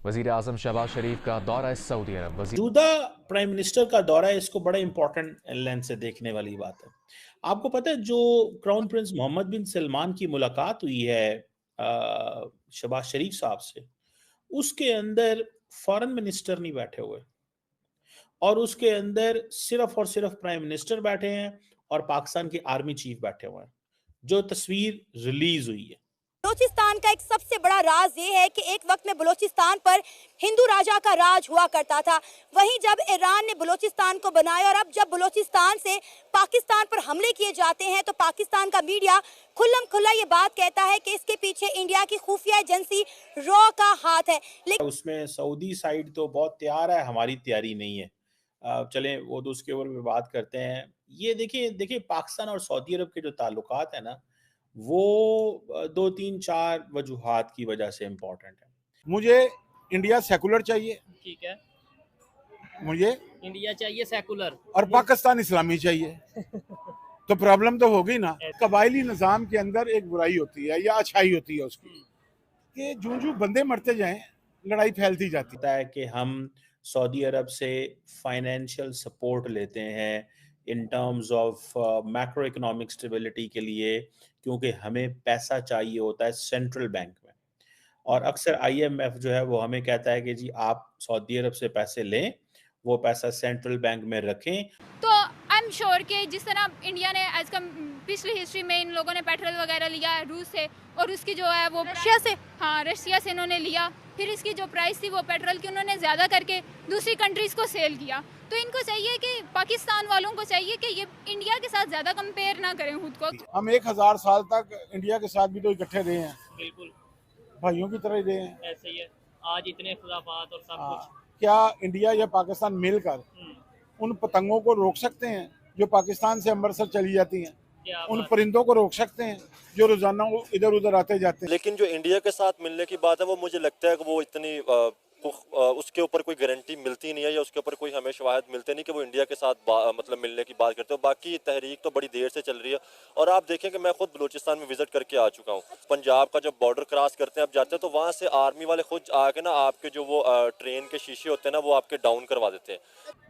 वज़ीर-ए-आज़म शहबाज शरीफ का दौरा सऊदी अरब। मौजूदा प्राइम मिनिस्टर का दौरा है, इसको बड़ा इंपॉर्टेंट लेंस से देखने वाली बात है। आपको पता है जो क्राउन प्रिंस मोहम्मद बिन सलमान की मुलाकात हुई है शहबाज शरीफ साहब से, उसके अंदर फॉरेन मिनिस्टर नहीं बैठे हुए और उसके अंदर सिर्फ और सिर्फ प्राइम मिनिस्टर बैठे हैं और पाकिस्तान के आर्मी चीफ बैठे हुए हैं। जो तस्वीर रिलीज हुई है, बलूचिस्तान का एक सबसे बड़ा राज ये है कि एक वक्त में बलूचिस्तान पर हिंदू राजा का राज हुआ करता था। वहीं जब ईरान ने बलूचिस्तान को बनाया और अब जब बलूचिस्तान से पाकिस्तान पर हमले किए जाते हैं तो पाकिस्तान का मीडिया खुल्लम खुल्ला ये बात कहता है कि इसके पीछे इंडिया की खुफिया एजेंसी रॉ का हाथ है। लेकिन उसमें सऊदी साइड तो बहुत तैयार है, हमारी तैयारी नहीं है। चलें वो तो उसके ऊपर भी बात करते हैं। ये देखिए देखिए पाकिस्तान और सऊदी अरब के जो ताल्लुकात है ना, वो 2-3-4 वजूहात की वजह से इम्पोर्टेंट है। मुझे इंडिया सेकुलर चाहिए, ठीक है, मुझे इंडिया चाहिए सेकुलर और पाकिस्तान इस्लामी चाहिए। तो प्रॉब्लम तो होगी ना। कबायली निज़ाम के अंदर एक बुराई होती है या अच्छाई होती है उसकी, कि जूं जूं बंदे मरते जाएं लड़ाई फैलती जाती है। पता है कि हम सऊदी अरब से फाइनेंशियल सपोर्ट लेते हैं in terms of macro economic stability के लिए, क्योंकि हमें पैसा चाहिए होता है सेंट्रल बैंक में। और अक्सर आईएमएफ जो है वो हमें कहता है कि जी आप सऊदी अरब से पैसे लें, वो पैसा सेंट्रल बैंक में रखें। तो आई एम श्योर कि जिस तरह इंडिया ने आज कम पिछली हिस्ट्री में इन लोगों ने पेट्रोल वगैरह लिया है रूस से, और उसकी जो है वो रशिया से, हाँ रशिया से इन्होंने लिया, फिर इसकी जो प्राइस थी वो पेट्रोल की उन्होंने ज़्यादा करके दूसरी कंट्रीज़ को सेल किया। तो इनको चाहिए कि पाकिस्तान वालों को चाहिए कि ये इंडिया के साथ ज़्यादा कंपेयर ना करें खुद को। हम 1000 साल तक इंडिया के साथ भी तो इकट्ठे रहे हैं, बिल्कुल भाइयों की तरह ही रहे हैं। ऐसे ही है। आज इतने खुलाफात और सब कुछ। क्या इंडिया या पाकिस्तान मिलकर उन पतंगों को रोक सकते हैं जो पाकिस्तान से अमृतसर चली जाती हैं? क्या उन बात परिंदों को रोक सकते हैं जो रोजाना इधर उधर आते जाते हैं? लेकिन जो इंडिया के साथ मिलने की बात है वो मुझे लगता है कि वो इतनी उसके ऊपर कोई गारंटी मिलती नहीं है, या उसके ऊपर कोई हमें शवाहद मिलते नहीं कि वो इंडिया के साथ मतलब मिलने की बात करते हो। बाकी तहरीक तो बड़ी देर से चल रही है, और आप देखें कि मैं खुद बलूचिस्तान में विजिट करके आ चुका हूँ। पंजाब का जब बॉर्डर क्रॉस करते हैं आप जाते हैं तो वहाँ से आर्मी वाले खुद आके ना आपके जो वो ट्रेन के शीशे होते हैं ना वो आपके डाउन करवा देते हैं।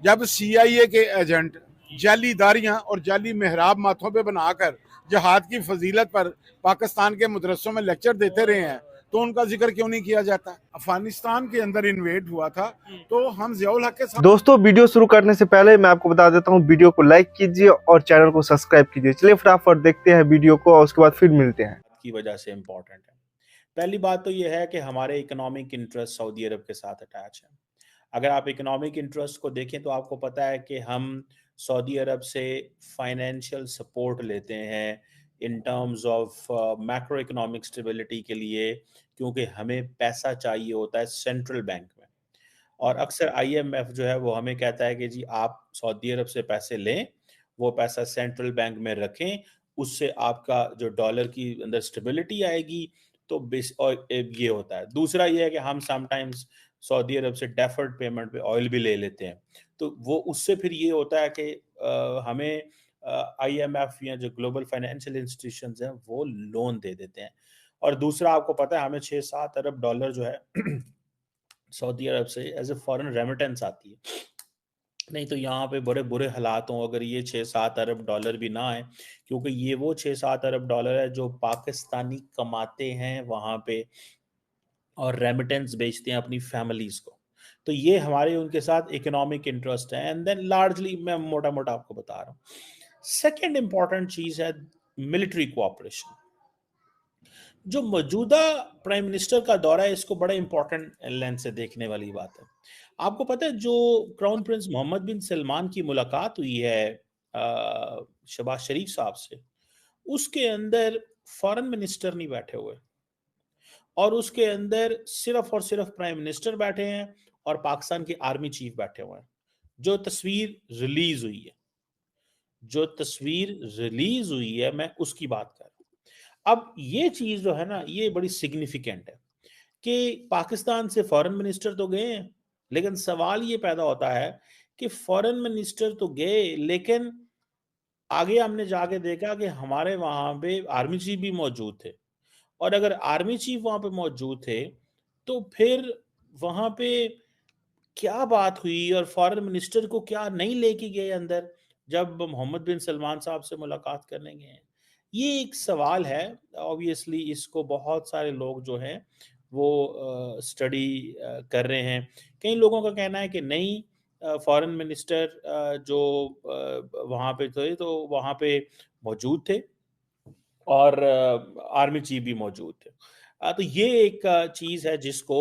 जब CIA के एजेंट जालीदारियां और जाली मेहराब माथों पे बनाकर जहाद की फजीलत पर पाकिस्तान के मदरसों में लेक्चर देते रहे हैं, तो उनका जिक्र क्यों नहीं किया जाता? अफगानिस्तान के अंदर इन्वेड हुआ था तो हम जियाउल हक के साथ। दोस्तों वीडियो शुरू करने से पहले मैं आपको बता देता हूँ, वीडियो को लाइक कीजिए और चैनल को सब्सक्राइब कीजिए। चलिए फटाफट देखते हैं वीडियो को और उसके बाद फिर मिलते हैं। की वजह से इम्पोर्टेंट है। पहली बात तो ये है कि हमारे इकोनॉमिक इंटरेस्ट सऊदी अरब के साथ अटैच है। अगर आप इकोनॉमिक इंटरेस्ट को देखें तो आपको पता है कि हम सऊदी अरब से फाइनेंशियल सपोर्ट लेते हैं in terms of macro economic stability के लिए, क्योंकि हमें पैसा चाहिए होता है सेंट्रल बैंक में। और अक्सर आईएमएफ जो है वो हमें कहता है कि जी आप सऊदी अरब से पैसे लें, वो पैसा सेंट्रल बैंक में रखें, उससे आपका जो डॉलर की अंदर स्टेबिलिटी आएगी। तो बेस और ये होता है। दूसरा ये है कि हम समटाइम्स सऊदी अरब से डेफर्ड पेमेंट पे ऑयल भी ले लेते हैं, तो वो उससे फिर ये होता है कि हमें आईएमएफ या जो ग्लोबल फाइनेंशियल इंस्टीट्यूशंस हैं वो लोन दे देते हैं। और दूसरा आपको पता है हमें 6-7 अरब डॉलर जो है सऊदी अरब से एज ए फॉरेन रेमिटेंस आती है। नहीं तो यहाँ पे बड़े बुरे हालात हों अगर ये 6-7 अरब डॉलर भी ना आए, क्योंकि ये वो 6-7 अरब डॉलर है जो पाकिस्तानी कमाते हैं वहाँ पे और रेमिटेंस बेचते हैं अपनी फैमिलीज को। तो ये हमारे उनके साथ इकोनॉमिक इंटरेस्ट है, एंड देन लार्जली मैं मोटा मोटा आपको बता रहा हूँ। सेकेंड इंपॉर्टेंट चीज है मिलिट्री कोऑपरेशन। जो मौजूदा प्राइम मिनिस्टर का दौरा है, इसको बड़ा इंपॉर्टेंट लेंस से देखने वाली बात है। आपको पता है जो क्राउन प्रिंस मोहम्मद बिन सलमान की मुलाकात हुई है शहबाज शरीफ साहब से, उसके अंदर फॉरेन मिनिस्टर नहीं बैठे हुए और उसके अंदर सिर्फ और सिर्फ प्राइम मिनिस्टर बैठे हैं और पाकिस्तान के आर्मी चीफ बैठे हुए हैं। जो तस्वीर रिलीज हुई है, जो तस्वीर रिलीज हुई है, मैं उसकी बात कर रहा हूं। अब ये चीज जो है ना, ये बड़ी सिग्निफिकेंट है कि पाकिस्तान से फॉरेन मिनिस्टर तो गए हैं, लेकिन सवाल ये पैदा होता है कि फॉरेन मिनिस्टर तो गए, लेकिन आगे हमने जाके देखा कि हमारे वहां पे आर्मी चीफ भी मौजूद थे। और अगर आर्मी चीफ वहां पे मौजूद थे तो फिर वहां पे क्या बात हुई और फॉरेन मिनिस्टर को क्या नहीं लेके गए अंदर जब मोहम्मद बिन सलमान साहब से मुलाकात करने गए हैं? ये एक सवाल है। ऑब्वियसली इसको बहुत सारे लोग जो हैं वो स्टडी कर रहे हैं। कई लोगों का कहना है कि नहीं, फॉरेन मिनिस्टर जो वहाँ पे थे तो वहाँ पे मौजूद थे और आर्मी चीफ भी मौजूद थे। तो ये एक चीज़ है जिसको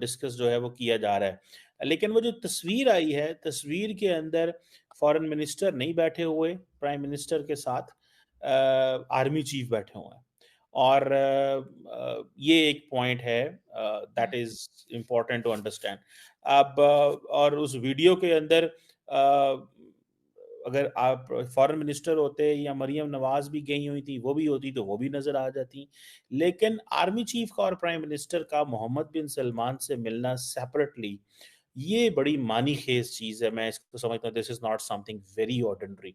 डिस्कस जो है वो किया जा रहा है। लेकिन वो जो तस्वीर आई है, तस्वीर के अंदर फॉरेन मिनिस्टर नहीं बैठे हुए, प्राइम मिनिस्टर के साथ आर्मी चीफ बैठे हुए हैं। और ये एक पॉइंट है that is important to understand. अब और उस वीडियो के अंदर अगर आप फॉरेन मिनिस्टर होते या मरियम नवाज भी गई हुई थी, वो भी होती तो वो भी नजर आ जाती। लेकिन आर्मी चीफ का और प्राइम मिनिस्टर का मोहम्मद बिन सलमान से मिलना सेपरेटली, ये बड़ी मानी खेज चीज है। मैं इसको समझता हूँ this is not something very ordinary.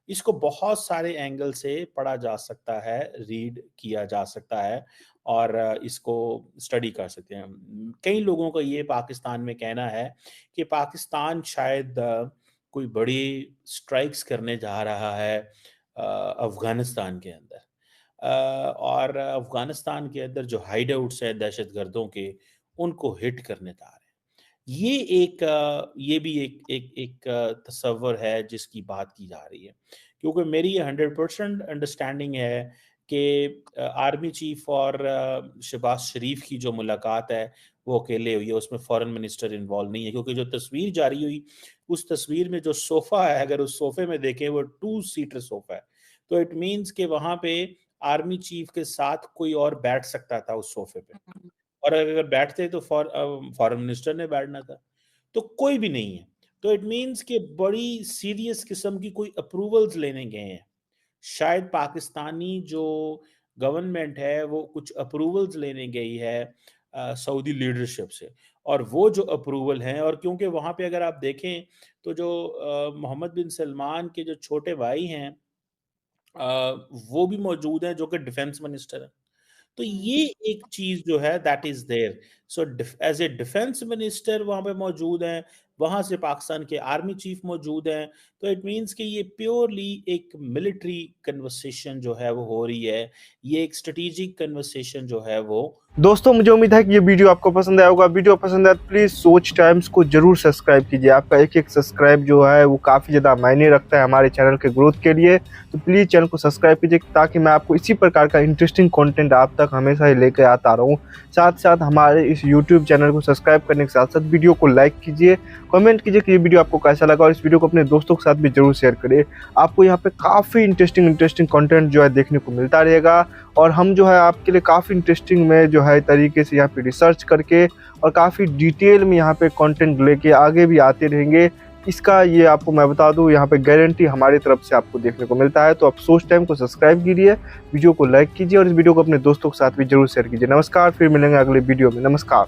इसको बहुत सारे एंगल से पढ़ा जा सकता है, रीड किया जा सकता है और इसको स्टडी कर सकते हैं। कई लोगों का ये पाकिस्तान में कहना है कि पाकिस्तान शायद कोई बड़ी स्ट्राइक्स करने जा रहा है अफगानिस्तान के अंदर, और अफगानिस्तान के अंदर जो हाइड आउट्स है दहशतगर्दों के, उनको हिट करने जा रहे हैं। ये भी एक तस्वर है जिसकी बात की जा रही है, क्योंकि मेरी ये 100% अंडरस्टैंडिंग है कि आर्मी चीफ और शहबाज शरीफ की जो मुलाकात है वो अकेले हुई है, उसमें फॉरेन मिनिस्टर इन्वॉल्व नहीं है। क्योंकि जो तस्वीर जारी हुई, उस तस्वीर में जो सोफा है, अगर उस सोफे में देखें वो 2 सीटर सोफा है, तो इट मीन्स कि वहां पे आर्मी चीफ के साथ कोई और बैठ सकता था उस सोफे पे, और अगर बैठते तो फॉरेन मिनिस्टर ने बैठना था, तो कोई भी नहीं है। तो इट मीन्स कि बड़ी सीरियस किस्म की कोई अप्रूवल्स लेने गए हैं। शायद पाकिस्तानी जो गवर्नमेंट है वो कुछ अप्रूवल्स लेने गई है सऊदी लीडरशिप से, और वो जो अप्रूवल हैं, और क्योंकि वहाँ पे अगर आप देखें तो जो मोहम्मद बिन सलमान के जो छोटे भाई हैं वो भी मौजूद हैं, जो कि डिफेंस मिनिस्टर हैं। तो ये एक चीज जो है that is there. So as a defence minister वहां पे मौजूद हैं, वहां से पाकिस्तान के आर्मी चीफ मौजूद हैं। तो इट मींस कि ये प्योरली एक मिलिट्री कन्वर्सेशन जो है वो हो रही है, ये एक स्ट्रेटेजिक कन्वर्सेशन जो है वो। दोस्तों मुझे उम्मीद है कि ये वीडियो आपको पसंद आया होगा। वीडियो पसंद आया तो प्लीज़ सोच टाइम्स को जरूर सब्सक्राइब कीजिए। आपका एक सब्सक्राइब जो है वो काफ़ी ज़्यादा मायने रखता है हमारे चैनल के ग्रोथ के लिए। तो प्लीज़ चैनल को सब्सक्राइब कीजिए ताकि मैं आपको इसी प्रकार का इंटरेस्टिंग कंटेंट आप तक हमेशा ही लेकर आता रहूँ। साथ साथ हमारे इस यूट्यूब चैनल को सब्सक्राइब करने के साथ साथ वीडियो को लाइक कीजिए, कमेंट कीजिए कि ये वीडियो आपको कैसा लगा, और इस वीडियो को अपने दोस्तों के साथ भी जरूर शेयर करिए। आपको यहाँ पे काफ़ी इंटरेस्टिंग कंटेंट जो है देखने को मिलता रहेगा, और हम जो है आपके लिए काफ़ी इंटरेस्टिंग में जो है तरीके से यहाँ पे रिसर्च करके और काफ़ी डिटेल में यहाँ पे कंटेंट लेके आगे भी आते रहेंगे। इसका ये आपको मैं बता दूँ, यहाँ पे गारंटी हमारी तरफ से आपको देखने को मिलता है। तो आप सोच टाइम को सब्सक्राइब कीजिए, वीडियो को लाइक कीजिए और इस वीडियो को अपने दोस्तों के साथ भी जरूर शेयर कीजिए। नमस्कार, फिर मिलेंगे अगले वीडियो में। नमस्कार।